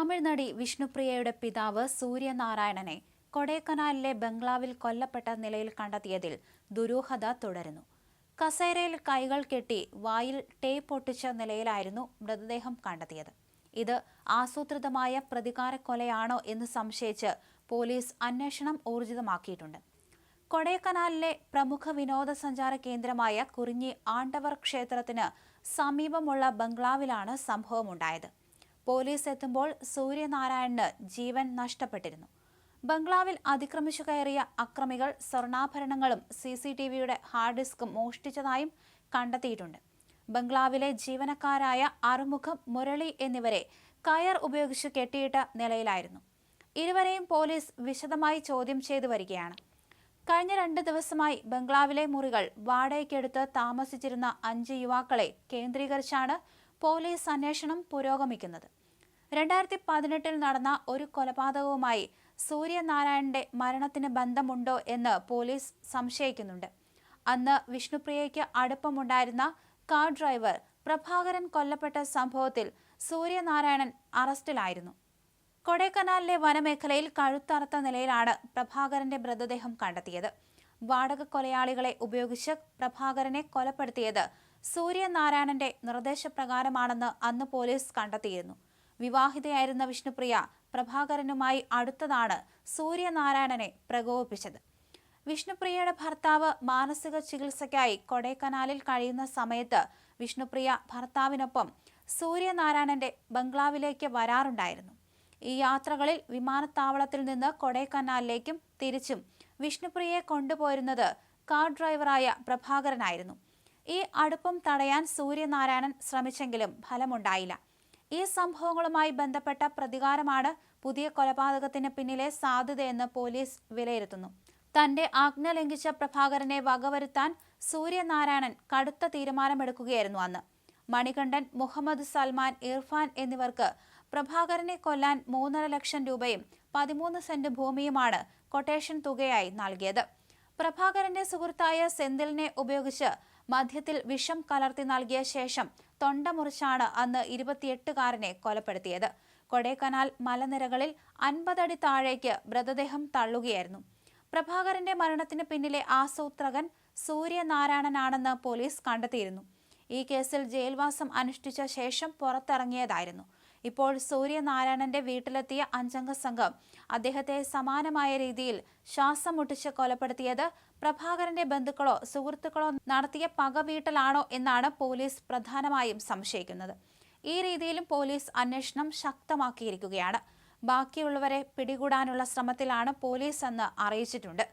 തമിഴ് നടി വിഷ്ണുപ്രിയയുടെ പിതാവ് സൂര്യനാരായണനെ കൊടൈക്കനാലിലെ ബംഗ്ലാവിൽ കൊല്ലപ്പെട്ട നിലയിൽ കണ്ടെത്തിയതിൽ ദുരൂഹത തുടരുന്നു. കസേരയിൽ കൈകൾ കെട്ടി വായിൽ ടേപ്പ് ഒട്ടിച്ച നിലയിലായിരുന്നു മൃതദേഹം കണ്ടെത്തിയത്. ഇത് ആസൂത്രിതമായ പ്രതികാരക്കൊലയാണോ എന്ന് സംശയിച്ച് പോലീസ് അന്വേഷണം ഊർജിതമാക്കിയിട്ടുണ്ട്. കൊടൈക്കനാലിലെ പ്രമുഖ വിനോദസഞ്ചാര കേന്ദ്രമായ കുറിഞ്ഞി ആണ്ടവർ ക്ഷേത്രത്തിന് സമീപമുള്ള ബംഗ്ലാവിലാണ് സംഭവമുണ്ടായത്. പോലീസ് എത്തുമ്പോൾ സൂര്യനാരായണന് ജീവൻ നഷ്ടപ്പെട്ടിരുന്നു. ബംഗ്ലാവിൽ അതിക്രമിച്ചു കയറിയ അക്രമികൾ സ്വർണ്ണാഭരണങ്ങളും CCTVയുടെ ഹാർഡ് ഡിസ്കും മോഷ്ടിച്ചതായും കണ്ടെത്തിയിട്ടുണ്ട്. ബംഗ്ലാവിലെ ജീവനക്കാരായ അറുമുഖം, മുരളി എന്നിവരെ കയർ ഉപയോഗിച്ച് കെട്ടിയിട്ട നിലയിലായിരുന്നു. ഇരുവരെയും പോലീസ് വിശദമായി ചോദ്യം ചെയ്തു വരികയാണ്. കഴിഞ്ഞ 2 ദിവസമായി ബംഗ്ലാവിലെ മുറികൾ വാടകയ്ക്കെടുത്ത് താമസിച്ചിരുന്ന 5 യുവാക്കളെ കേന്ദ്രീകരിച്ചാണ് പോലീസ് അന്വേഷണം പുരോഗമിക്കുന്നത്. 2018 നടന്ന ഒരു കൊലപാതകവുമായി സൂര്യനാരായണന്റെ മരണത്തിന് ബന്ധമുണ്ടോ എന്ന് പോലീസ് സംശയിക്കുന്നുണ്ട്. അന്ന് വിഷ്ണുപ്രിയയ്ക്ക് അടുപ്പമുണ്ടായിരുന്ന കാർ ഡ്രൈവർ പ്രഭാകരൻ കൊല്ലപ്പെട്ട സംഭവത്തിൽ സൂര്യനാരായണൻ അറസ്റ്റിലായിരുന്നു. കൊടൈക്കനാലിലെ വനമേഖലയിൽ കഴുത്തറുത്ത നിലയിലാണ് പ്രഭാകരന്റെ മൃതദേഹം കണ്ടെത്തിയത്. വാടക കൊലയാളികളെ ഉപയോഗിച്ച് പ്രഭാകരനെ കൊലപ്പെടുത്തിയത് സൂര്യനാരായണന്റെ നിർദ്ദേശപ്രകാരമാണെന്ന് അന്ന് പോലീസ് കണ്ടെത്തിയിരുന്നു. വിവാഹിതയായിരുന്ന വിഷ്ണുപ്രിയ പ്രഭാകരനുമായി അടുത്തതാണ് സൂര്യനാരായണനെ പ്രകോപിപ്പിച്ചത്. വിഷ്ണുപ്രിയയുടെ ഭർത്താവ് മാനസിക ചികിത്സയ്ക്കായി കൊടൈക്കനാലിൽ കഴിയുന്ന സമയത്ത് വിഷ്ണുപ്രിയ ഭർത്താവിനൊപ്പം സൂര്യനാരായണന്റെ ബംഗ്ലാവിലേക്ക് വരാറുണ്ടായിരുന്നു. ഈ യാത്രകളിൽ വിമാനത്താവളത്തിൽ നിന്ന് കൊടൈക്കനാലിലേക്കും തിരിച്ചും വിഷ്ണുപ്രിയയെ കൊണ്ടുപോയിരുന്നത് കാർ ഡ്രൈവറായ പ്രഭാകരനായിരുന്നു. ഈ അടുപ്പം തടയാൻ സൂര്യനാരായണൻ ശ്രമിച്ചെങ്കിലും ഫലമുണ്ടായില്ല. ഈ സംഭവങ്ങളുമായി ബന്ധപ്പെട്ട പ്രതികാരമാണ് പുതിയ കൊലപാതകത്തിന് പിന്നിലെ സാധ്യതയെന്ന് പോലീസ് വിലയിരുത്തുന്നു. തന്റെ ആജ്ഞ ലംഘിച്ച പ്രഭാകരനെ വകവരുത്താൻ സൂര്യനാരായണൻ കടുത്ത തീരുമാനമെടുക്കുകയായിരുന്നു അന്ന്. മണികണ്ഠൻ, മുഹമ്മദ് സൽമാൻ, ഇർഫാൻ എന്നിവർക്ക് പ്രഭാകരനെ കൊല്ലാൻ 3.5 ലക്ഷം രൂപയും 13 സെന്റ് ഭൂമിയുമാണ് കൊട്ടേഷൻ തുകയായി നൽകിയത്. പ്രഭാകരന്റെ സുഹൃത്തായ സെന്തിലിനെ ഉപയോഗിച്ച് മദ്യത്തിൽ വിഷം കലർത്തി നൽകിയ ശേഷം തൊണ്ട മുറിച്ചാണ് അന്ന് 28-കാരനെ കൊലപ്പെടുത്തിയത്. കൊടൈക്കനാൽ മലനിരകളിൽ 50 അടി താഴേക്ക് മൃതദേഹം തള്ളുകയായിരുന്നു. പ്രഭാകരന്റെ മരണത്തിന് പിന്നിലെ ആസൂത്രകൻ സൂര്യനാരായണനാണെന്ന് പോലീസ് കണ്ടെത്തിയിരുന്നു. ഈ കേസിൽ ജയിൽവാസം അനുഷ്ഠിച്ച ശേഷം പുറത്തിറങ്ങിയതായിരുന്നു. ഇപ്പോൾ സൂര്യനാരായണന്റെ വീട്ടിലെത്തിയ 5-അംഗ സംഘം അദ്ദേഹത്തെ സമാനമായ രീതിയിൽ ശ്വാസം മുട്ടിച്ച് കൊലപ്പെടുത്തിയത് പ്രഭാകരന്റെ ബന്ധുക്കളോ സുഹൃത്തുക്കളോ നടത്തിയ പകവീട്ടലാണോ എന്നാണ് പോലീസ് പ്രധാനമായും സംശയിക്കുന്നത്. ഈ രീതിയിലും പോലീസ് അന്വേഷണം ശക്തമാക്കിയിരിക്കുകയാണ്. ബാക്കിയുള്ളവരെ പിടികൂടാനുള്ള ശ്രമത്തിലാണ് പോലീസ് എന്ന് അറിയിച്ചിട്ടുണ്ട്.